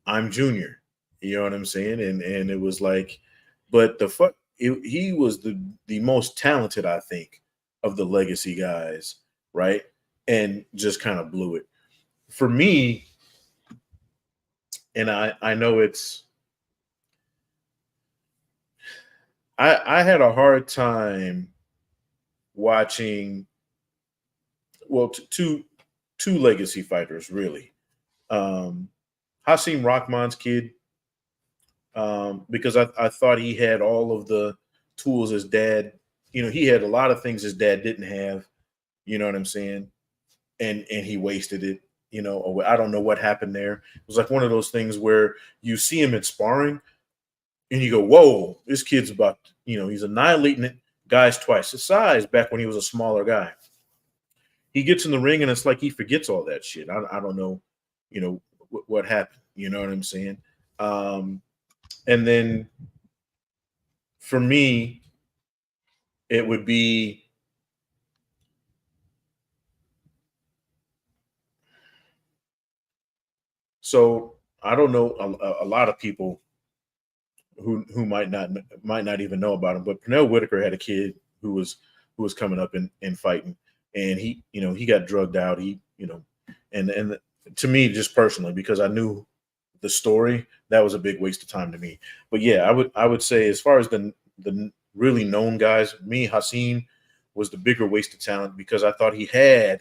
I'm Junior. You know what I'm saying? And it was like, but he was the most talented, I think, of the legacy guys, right? And just kind of blew it. For me, and I know I had a hard time watching two legacy fighters really. Um Hasim Rahman's kid, because I thought he had all of the tools his dad, he had a lot of things his dad didn't have, you know what I'm saying? And he wasted it, or I don't know what happened there. It was like one of those things where you see him in sparring and you go, whoa, this kid's about, he's annihilating guys twice his size back when he was a smaller guy. He gets in the ring and it's like he forgets all that shit. I don't know, what happened. You know what I'm saying? Um, and then for me, it would be so I don't know a lot of people who might not even know about him, but Pernell Whitaker had a kid who was coming up and fighting, and he got drugged out. And to me, just personally, because I knew the story, that was a big waste of time to me. But yeah, I would say as far as the really known guys, me Hasim was the bigger waste of talent because I thought he had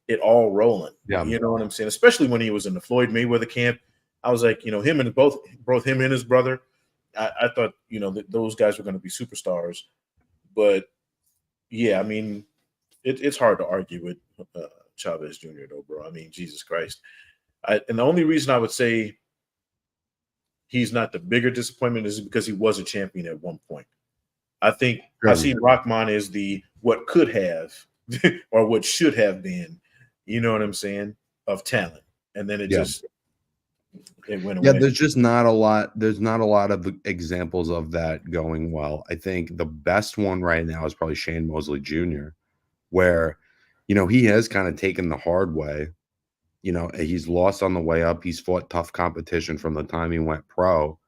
it all rolling. Yeah. You know what I'm saying? Especially when he was in the Floyd Mayweather camp. I was like, him and both him and his brother. I thought, that those guys were going to be superstars. But yeah, I mean, it's hard to argue with Chavez Jr. though, bro. I mean, Jesus Christ. And the only reason I would say he's not the bigger disappointment is because he was a champion at one point. I think Sure. Hasim Rahman is the what could have or what should have been, you know what I'm saying, of talent. And then Yeah. it went Yeah, away. there's not a lot of examples of that going well. I think the best one right now is probably Shane Mosley Jr., where, he has kind of taken the hard way. He's lost on the way up. He's fought tough competition from the time he went pro,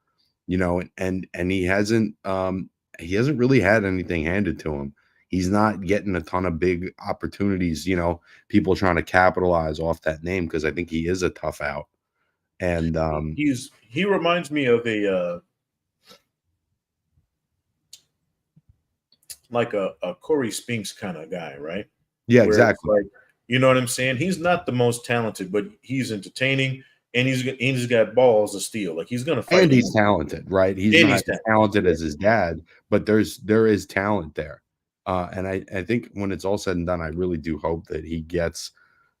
and he hasn't really had anything handed to him. He's not getting a ton of big opportunities, people trying to capitalize off that name because I think he is a tough out. And He reminds me of a like a Corey Spinks kind of guy, right? yeah, Where it's exactly. like, you know what I'm saying? He's not the most talented, but he's entertaining and he's got balls of steel. Like he's gonna fight And he's anyone. talented, right? He's And not he's as talented. talented Yeah. as his dad, but there is talent there. And I think when it's all said and done, I really do hope that he gets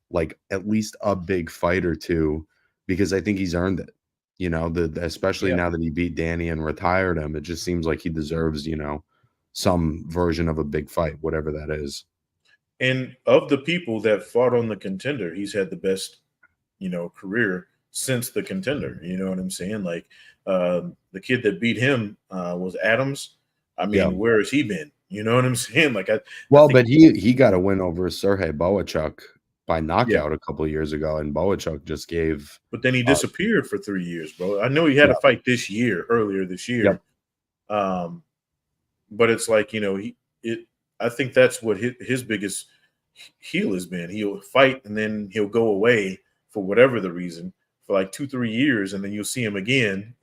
like at least a big fight or two because I think he's earned it. Especially Yeah. now that he beat Danny and retired him, it just seems like he deserves, some version of a big fight, whatever that is. And of the people that fought on the Contender, he's had the best, career since the Contender. You know what I'm saying? Like the kid that beat him was Adams. I Yeah. mean, where has he been? You know what I'm saying? Like I Well, think, but he got a win over Sergey Boachuk by yeah. knockout a couple of years ago, and Boachuk just gave But then he uh disappeared for 3 years, bro. I know he had yeah, a fight this year, earlier this yep, year. Um, but it's like it. I think that's what his biggest heel has been. He'll fight and then he'll go away for whatever the reason for like 2 3 years, and then you'll see him again.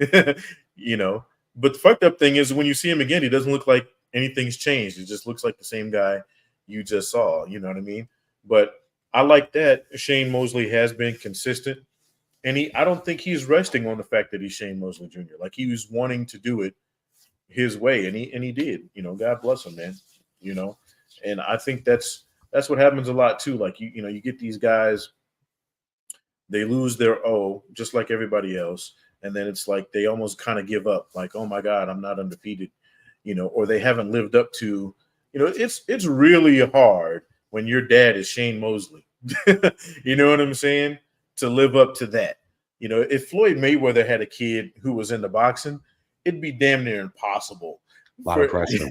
you know, but the fucked up thing is when you see him again, he doesn't look like anything's changed. He just looks like the same guy you just saw. You know what I mean? But I like that Shane Mosley has been consistent, and I don't think he's resting on the fact that he's Shane Mosley Jr. Like he was wanting to do it his way, and he did. God bless him, man. You know, and I think that's what happens a lot too. Like you get these guys, they lose their O just like everybody else, and then it's like they almost kind of give up. Like, oh my God, I'm not undefeated, or they haven't lived up to. It's really hard when your dad is Shane Mosley. You know what I'm saying? To live up to that. If Floyd Mayweather had a kid who was into boxing, it'd be damn near impossible a lot of for pressure.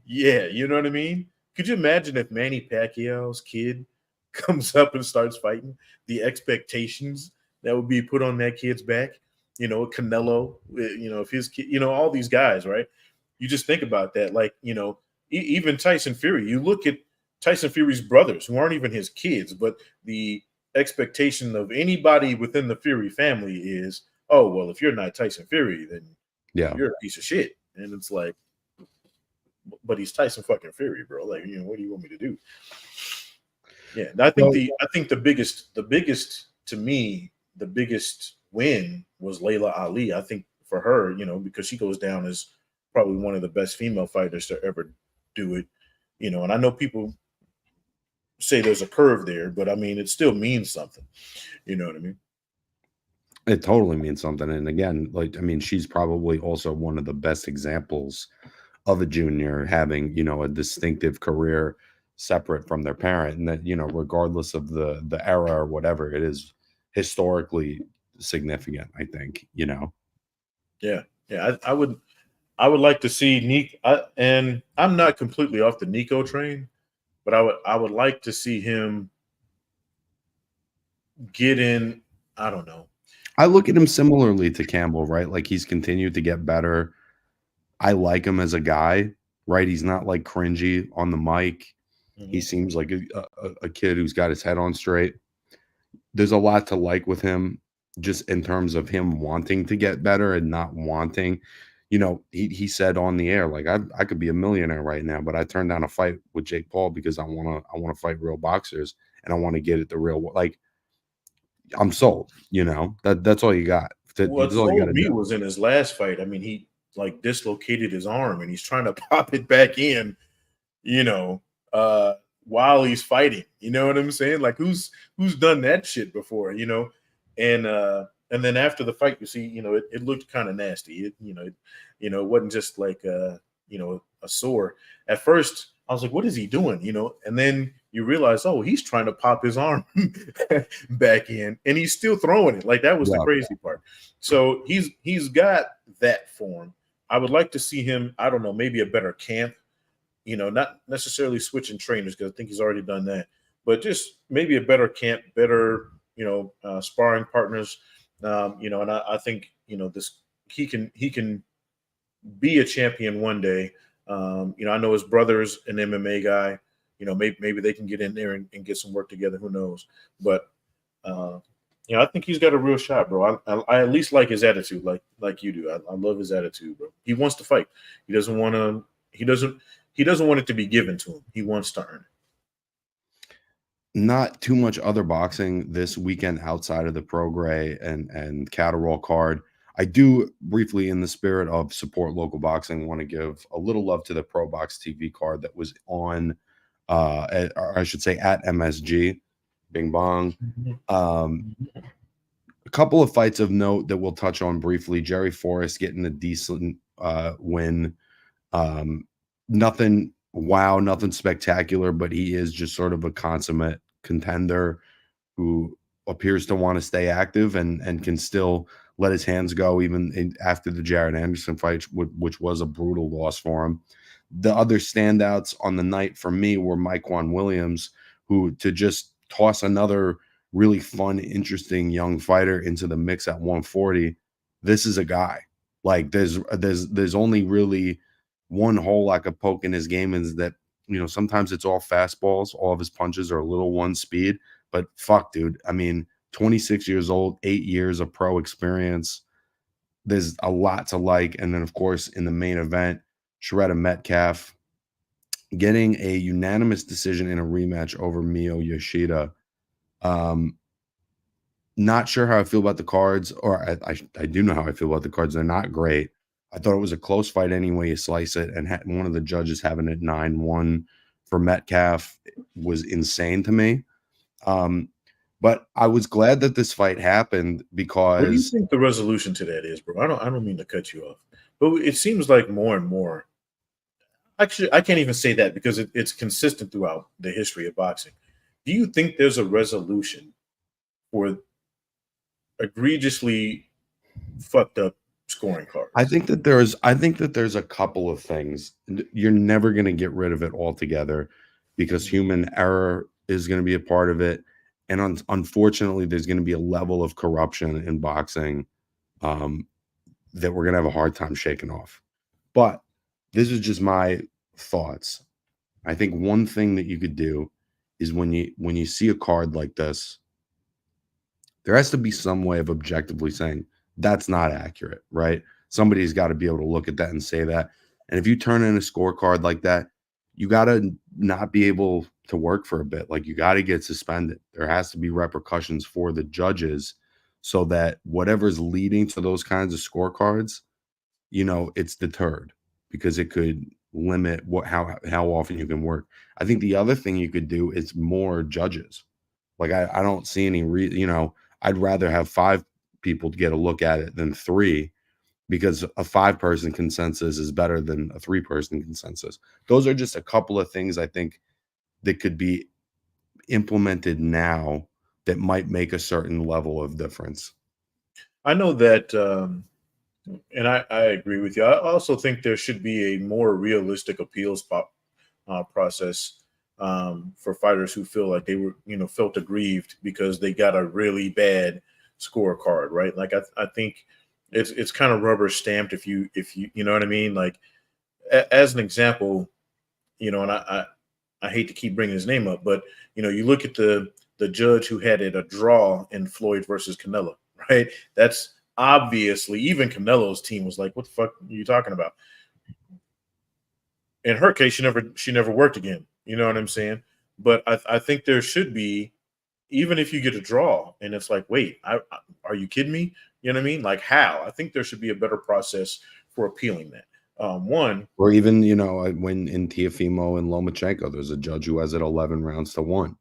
yeah, you know what I mean? Could you imagine if Manny Pacquiao's kid comes up and starts fighting? The expectations that would be put on that kid's back. Canelo, if his kid, all these guys, right? You just think about that. Like, even Tyson Fury, you look at Tyson Fury's brothers who aren't even his kids, but the expectation of anybody within the Fury family is, oh, well, if you're not Tyson Fury, then Yeah. you're a piece of shit. And it's like, but he's Tyson fucking Fury, bro. Like, what do you want me to do? Yeah, I think Well, the biggest to me, the biggest win was Layla Ali. I think for her, because she goes down as probably one of the best female fighters to ever do it. And I know people say there's a curve there, but I mean it still means something. You know what I mean? it totally means something. And again, like I mean, she's probably also one of the best examples of a junior having, a distinctive career separate from their parent. And that, regardless of the era or whatever, it is historically significant, I think. Yeah, yeah. I would like to see Nick, and I'm not completely off the Nico train, but I would like to see him get in. I don't know. I look at him similarly to Campbell, right? Like he's continued to get better. I like him as a guy, right? He's not like cringy on the mic. He Mhm. seems like a kid who's got his head on straight. There's a lot to like with him, just in terms of him wanting to get better and not wanting. He said on the air, like I could be a millionaire right now, but I turned down a fight with Jake Paul because I wanna fight real boxers and I want to get it the real like I'm sold. That's all you got. What That's all you got sold to me do. was in his last fight. I mean, he like dislocated his arm and he's trying to pop it back in, you know, uh, while he's fighting. You know what I'm saying? Like who's done that shit before, and then after the fight, you see, it looked kind of nasty. It wasn't just like a sore. At first, I was like, what is he doing? And then you realize, oh, he's trying to pop his arm back in, and he's still throwing it. Like that was the Yeah. crazy part. So he's got that form. I would like to see him. I don't know, maybe a better camp. Not necessarily switching trainers because I think he's already done that, but just maybe a better camp, better sparring partners. And I think this he can be a champion one day. I know his brother's an MMA guy. Maybe they can get in there and get some work together. Who knows? But uh, I think he's got a real shot, bro. I at least like his attitude, like you do. I love his attitude, bro. He wants to fight. He doesn't want to. He doesn't want it to be given to him. He wants to earn Not too much other boxing this weekend outside of the Prograis and Catterall card. I do briefly, in the spirit of support local boxing, want to give a little love to the Pro Box TV card that was on, or I should say, at MSG. Bing bong. it. A couple of fights of note that we'll touch on briefly. Jerry Forrest getting a decent win. Nothing wow, nothing spectacular, but he is just sort of a consummate contender who appears to want to stay active and can still let his hands go even after the Jared Anderson fight, which was a brutal loss for him. The other standouts on the night for me were Mike Williams, who to just toss another really fun, interesting young fighter into the mix at 140. This is a guy. Like there's only really one hole I could poke in his game is that, sometimes it's all fastballs. All of his punches are a little one speed, but fuck, dude. I mean, 26 years old, 8 years of pro experience. There's a lot to like. And then, of course, in the main event, Shredder Metcalf getting a unanimous decision in a rematch over Mio Yoshida. Not sure how I feel about the cards, or I do know how I feel about the cards. They're not great. I thought it was a close fight anyway you slice it, and one of the judges having it 9-1 for Metcalf was insane to me. But I was glad that this fight happened What do you because think the resolution to that is, bro? I don't mean to cut you off, but it seems like more and more. Actually, I can't even say that because it's consistent throughout the history of boxing. Do you think there's a resolution for egregiously fucked up scoring cards? I think that there's a couple of things. You're never going to get rid of it altogether because human error is going to be a part of it. And unfortunately, there's going to be a level of corruption in boxing that we're going to have a hard time shaking off. But this is just my thoughts. I think one thing that you could do is when you see a card like this, there has to be some way of objectively saying that's not accurate, right? Somebody's got to be able to look at that and say that. And if you turn in a scorecard like that, you got to not be able to work for a bit. Like you got to get suspended. There has to be repercussions for the judges so that whatever's leading to those kinds of scorecards, it's deterred because it could limit how often you can work. I think the other thing you could do is more judges. Like I don't see any I'd rather have 5 people to get a look at it than 3 because a 5-person consensus is better than a 3-person consensus. Those are just a couple of things I think that could be implemented now that might make a certain level of difference. I know that, and I agree with you. I also think there should be a more realistic appeals process for fighters who feel like they were, felt aggrieved because they got a really bad scorecard, right? Like I think it's kind of rubber stamped if you you know what I mean. Like as an example, and I hate to keep bringing his name up, but you look at the judge who had it a draw in Floyd versus Canelo, right? That's obviously even Canelo's team was like, "What the fuck are you talking about?" In her case, she never worked again. You know what I'm saying? But I think there should be, even if you get a draw, and it's like, wait, are you kidding me? You know what I mean? Like how? I think there should be a better process for appealing that. One, or even when in Teofimo and Lomachenko, there's a judge who has it 11 rounds to 1.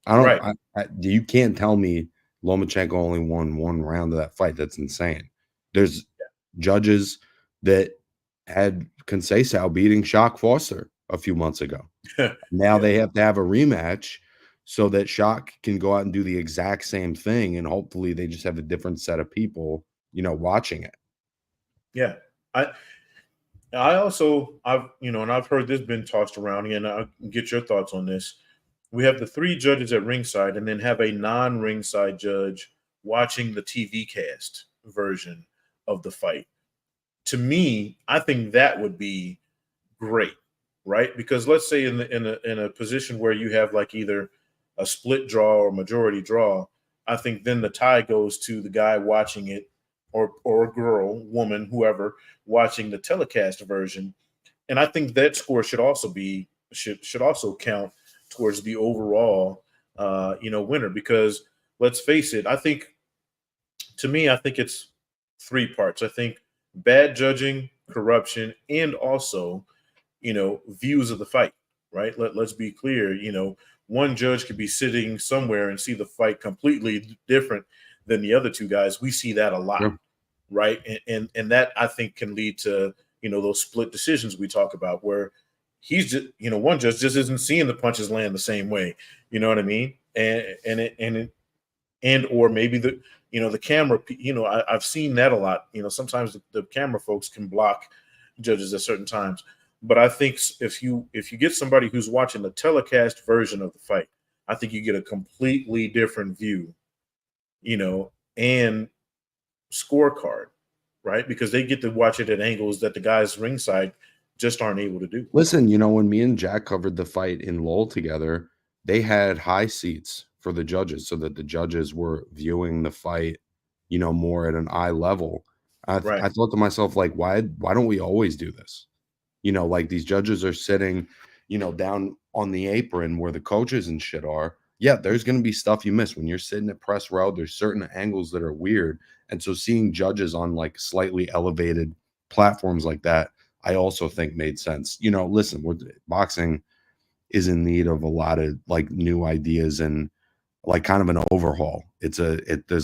right? You can't tell me Lomachenko only won 1 round of that fight. That's insane. There's judges that had Conceição beating Shock Foster a few months ago. Now they have to have a rematch so that Shock can go out and do the exact same thing, and hopefully they just have a different set of people, watching it. Yeah, I also and I've heard this been tossed around, and I'll get your thoughts on this. We have the 3 judges at ringside, and then have a non-ringside judge watching the TV cast version of the fight. To me, I think that would be great, right? Because let's say in a position where you have like either a split draw or majority draw, I think then the tie goes to the guy watching it, or a girl, woman, whoever watching the telecast version, and I think that score should also be should also count towards the overall winner. Because let's face it, I think it's 3 parts. I think bad judging, corruption, and also views of the fight, right? Let's be clear, one judge could be sitting somewhere and see the fight completely different than the other 2 guys. We see that a lot. Sure. Right. And that I think can lead to, those split decisions we talk about where, he's just, one just isn't seeing the punches land the same way. You know what I mean? And or maybe the camera, I've seen that a lot. Sometimes the camera folks can block judges at certain times. But I think if you get somebody who's watching the telecast version of the fight, I think you get a completely different view, and scorecard, right? Because they get to watch it at angles that the guys ringside just aren't able to do. Listen, when me and Jack covered the fight in Lowell together, they had high seats for the judges so that the judges were viewing the fight, more at an eye level. I Right. thought to myself, like, why don't we always do this? Like these judges are sitting, down on the apron where the coaches and shit are. Yeah, there's going to be stuff you miss when you're sitting at press row. There's certain angles that are weird. And so seeing judges on like slightly elevated platforms like that, I also think made sense. Listen, boxing is in need of a lot of like new ideas and like kind of an overhaul. There's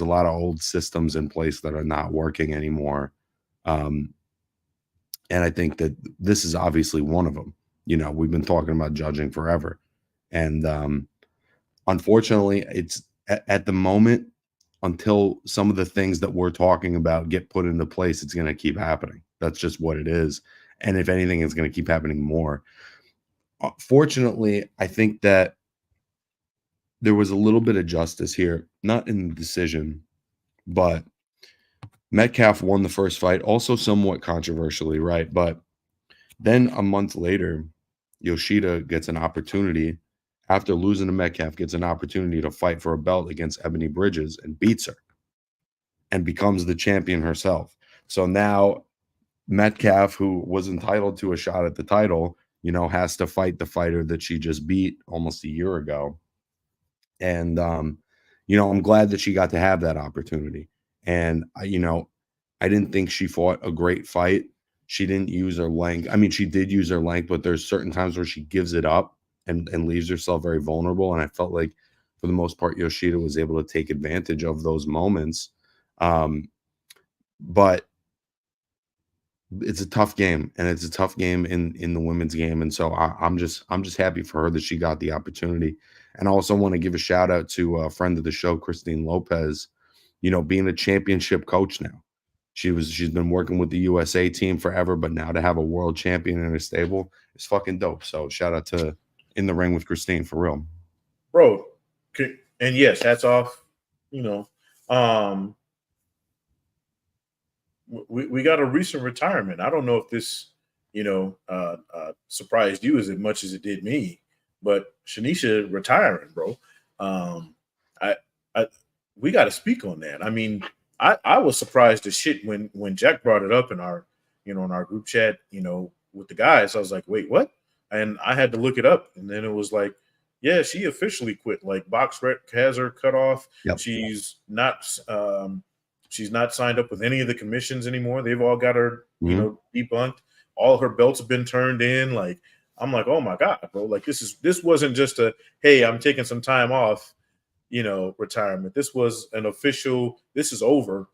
a lot of old systems in place that are not working anymore. And I think that this is obviously one of them. We've been talking about judging forever. And unfortunately, it's at the moment, until some of the things that we're talking about get put into place, it's going to keep happening. That's just what it is. And if anything, it's going to keep happening more. Fortunately, I think that there was a little bit of justice here, not in the decision, but Metcalf won the first fight, also somewhat controversially, right? But then a month later, Yoshida gets an opportunity, after losing to Metcalf, gets an opportunity to fight for a belt against Ebony Bridges and beats her and becomes the champion herself. So now Metcalf, who was entitled to a shot at the title, has to fight the fighter that she just beat almost a year ago. And, I'm glad that she got to have that opportunity. And, I didn't think she fought a great fight. She didn't use her length. I mean, she did use her length, but there's certain times where she gives it up and leaves herself very vulnerable. And I felt like, for the most part, Yoshida was able to take advantage of those moments. But it's a tough game, and it's a tough game in the women's game. And so I'm just happy for her that she got the opportunity. And I also want to give a shout out to a friend of the show, Christine Lopez, being a championship coach now. She's been working with the USA team forever, but now to have a world champion in her stable is fucking dope. So shout out to In the Ring with Christine, for real. Bro, and yes, hats off. We got a recent retirement. I don't know if this, surprised you as much as it did me, but Shanisha retiring, bro. We got to speak on that. I mean, I was surprised as shit when Jack brought it up in our, in our group chat, with the guys. I was like, wait, what? And I had to look it up, and then it was like, yeah, she officially quit. Like BoxRec has her cut off. Yep. She's not signed up with any of the commissions anymore. They've all got her, debunked. All her belts have been turned in. Like, I'm like, oh my God, bro. Like this wasn't just a, hey, I'm taking some time off, retirement. This was an official, this is over.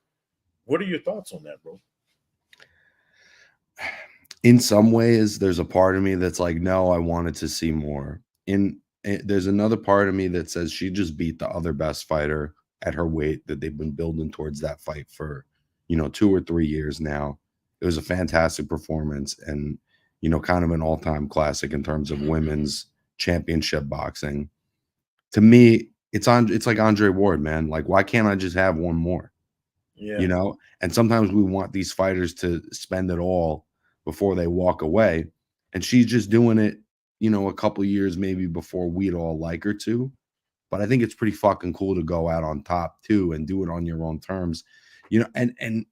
What are your thoughts on that, bro? In some ways, there's a part of me that's like, no, I wanted to see more. There's another part of me that says she just beat the other best fighter at her weight, that they've been building towards that fight for, 2 or 3 years now. It was a fantastic performance and, kind of an all-time classic in terms of women's championship boxing. To me, it's like Andre Ward, man. Like, why can't I just have one more? Yeah. And sometimes we want these fighters to spend it all before they walk away. And she's just doing it, a couple years maybe before we'd all like her to. But I think it's pretty fucking cool to go out on top too and do it on your own terms, and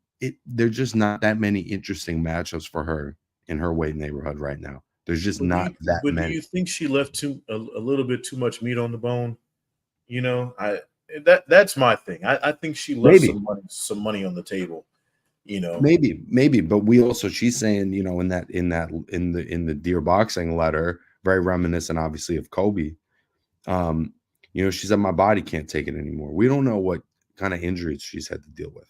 there's just not that many interesting matchups for her in her weight neighborhood right now. There's just not that many. Do you think she left a little bit too much meat on the bone? That's my thing. I think she left some money on the table. Maybe, but we also, she's saying, in the Dear Boxing letter, very reminiscent, obviously, of Kobe. She said, my body can't take it anymore. We don't know what kind of injuries she's had to deal with.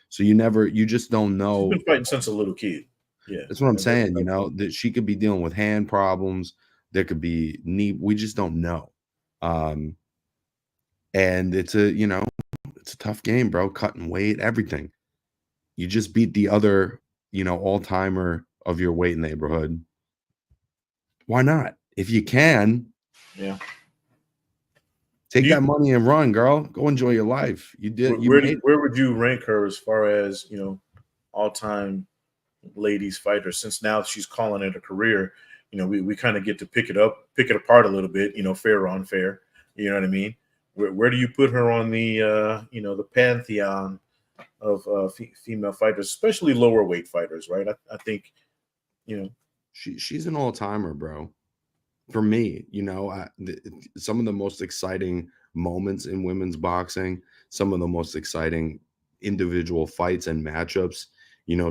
So you just don't know. She's been fighting since a little kid. Yeah, That's what I'm that's saying. You know, that she could be dealing with hand problems. There could be knee. We just don't know. And it's a tough game, bro. Cutting weight, everything. You just beat the other, all-timer of your weight neighborhood. Why not? If you can, yeah. take Do you, that money and run, girl. Go enjoy your life. You made it. where would you rank her as far as all time ladies fighter? Since now she's calling it a career, we kind of get to pick it apart a little bit. Fair or unfair. You know what I mean? Where do you put her on the the pantheon of female fighters, especially lower weight fighters? Right? I think you know. She's an all-timer, bro. For me, some of the most exciting moments in women's boxing, some of the most exciting individual fights and matchups,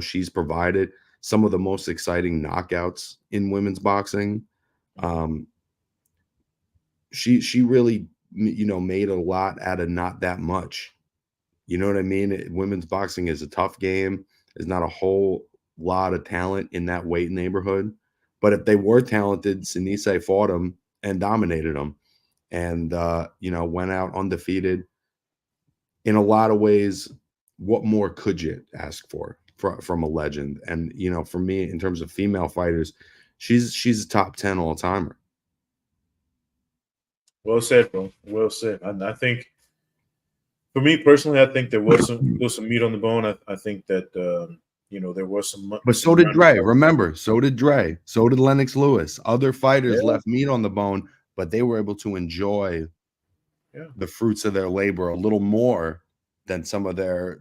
she's provided some of the most exciting knockouts in women's boxing. Um, she really, made a lot out of not that much. You know what I mean? Women's boxing is a tough game. There's not a whole lot of talent in that weight neighborhood. But if they were talented, Sinise fought them and dominated them and, went out undefeated. In a lot of ways, what more could you ask for from a legend? And, for me, in terms of female fighters, she's a top 10 all-timer. Well said, bro. Well said. I think, for me personally, I think there was some meat on the bone. I think that there was But so some did rounded Dre. fights. Remember, so did Dre. So did Lennox Lewis. Other fighters Yeah, left meat on the bone, but they were able to enjoy yeah. the fruits of their labor a little more than some of their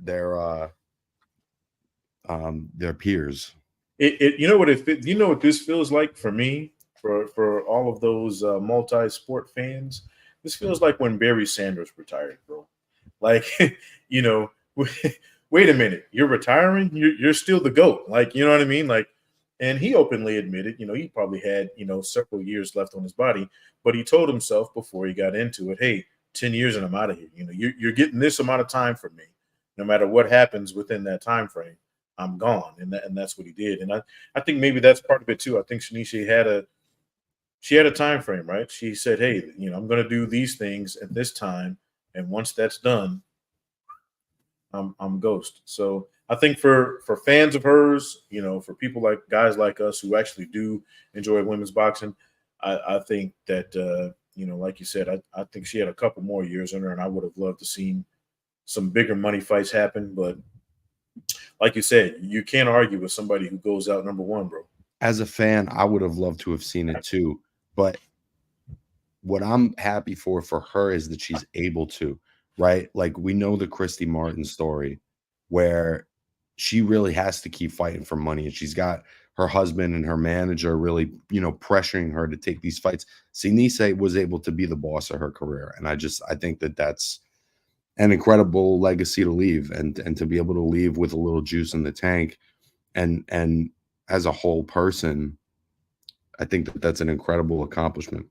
peers. You know what you know what this feels like for me, for all of those multi-sport fans. This feels like when Barry Sanders retired, bro. Like, you know, wait a minute, you're retiring? You're still the GOAT. Like, you know what I mean? Like, and he openly admitted, he probably had, several years left on his body, but he told himself before he got into it, hey, 10 years and I'm out of here. You're getting this amount of time from me. No matter what happens within that time frame, I'm gone. And that's what he did. And I think maybe that's part of it too. I think Shanishi had a time frame, right? She said, hey, I'm going to do these things at this time. And once that's done, I'm ghost. So I think for fans of hers, for people like guys like us who actually do enjoy women's boxing, I think that like you said, I think she had a couple more years in her, and I would have loved to seen some bigger money fights happen. But like you said, you can't argue with somebody who goes out number one, bro. As a fan, I would have loved to have seen it too. But what I'm happy for her is that she's able to, right? Like we know the Christy Martin story where she really has to keep fighting for money. And she's got her husband and her manager really, pressuring her to take these fights. Sinise was able to be the boss of her career. And I think that that's an incredible legacy to leave and to be able to leave with a little juice in the tank. And as a whole person, I think that that's an incredible accomplishment.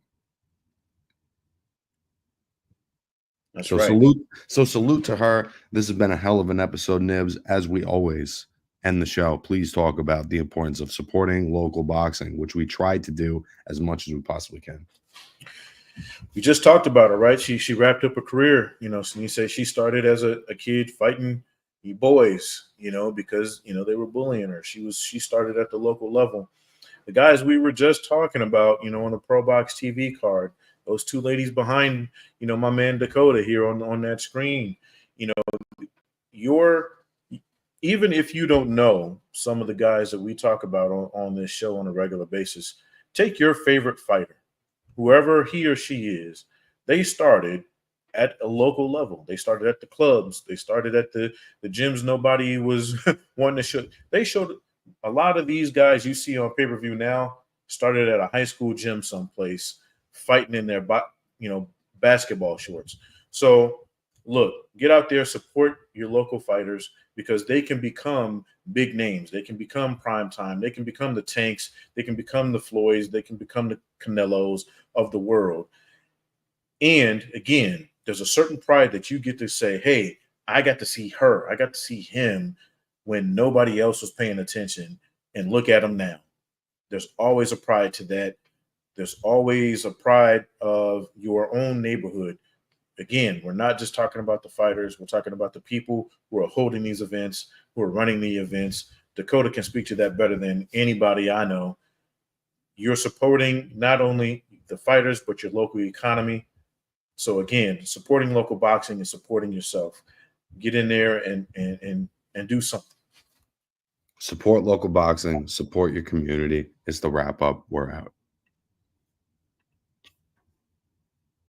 That's So right. salute to her. This has been a hell of an episode, Nibs. As we always end the show, please talk about the importance of supporting local boxing, which we try to do as much as we possibly can. We just talked about her, right? She wrapped up a career. So you say she started as a kid fighting boys, because they were bullying her. She started at the local level. The guys we were just talking about, on the Pro Box TV card, those two ladies behind, my man Dakota here on that screen, you're even if you don't know some of the guys that we talk about on this show on a regular basis, take your favorite fighter, whoever he or she is. They started at a local level. They started at the clubs. They started at the gyms nobody was wanting to show. They showed a lot of these guys you see on pay-per-view now started at a high school gym someplace fighting in their basketball shorts. So look, get out there, support your local fighters because they can become big names. They can become prime time. They can become the Tanks. They can become the Floyds. They can become the Canelos of the world. And again, there's a certain pride that you get to say, hey, I got to see her. I got to see him when nobody else was paying attention. and look at them now. There's always a pride to that. There's always a pride of your own neighborhood. Again, we're not just talking about the fighters. We're talking about the people who are holding these events, who are running the events. Dakota can speak to that better than anybody I know. You're supporting not only the fighters, but your local economy. So again, supporting local boxing is supporting yourself. Get in there and do something. Support local boxing, support your community. It's the wrap up. We're out.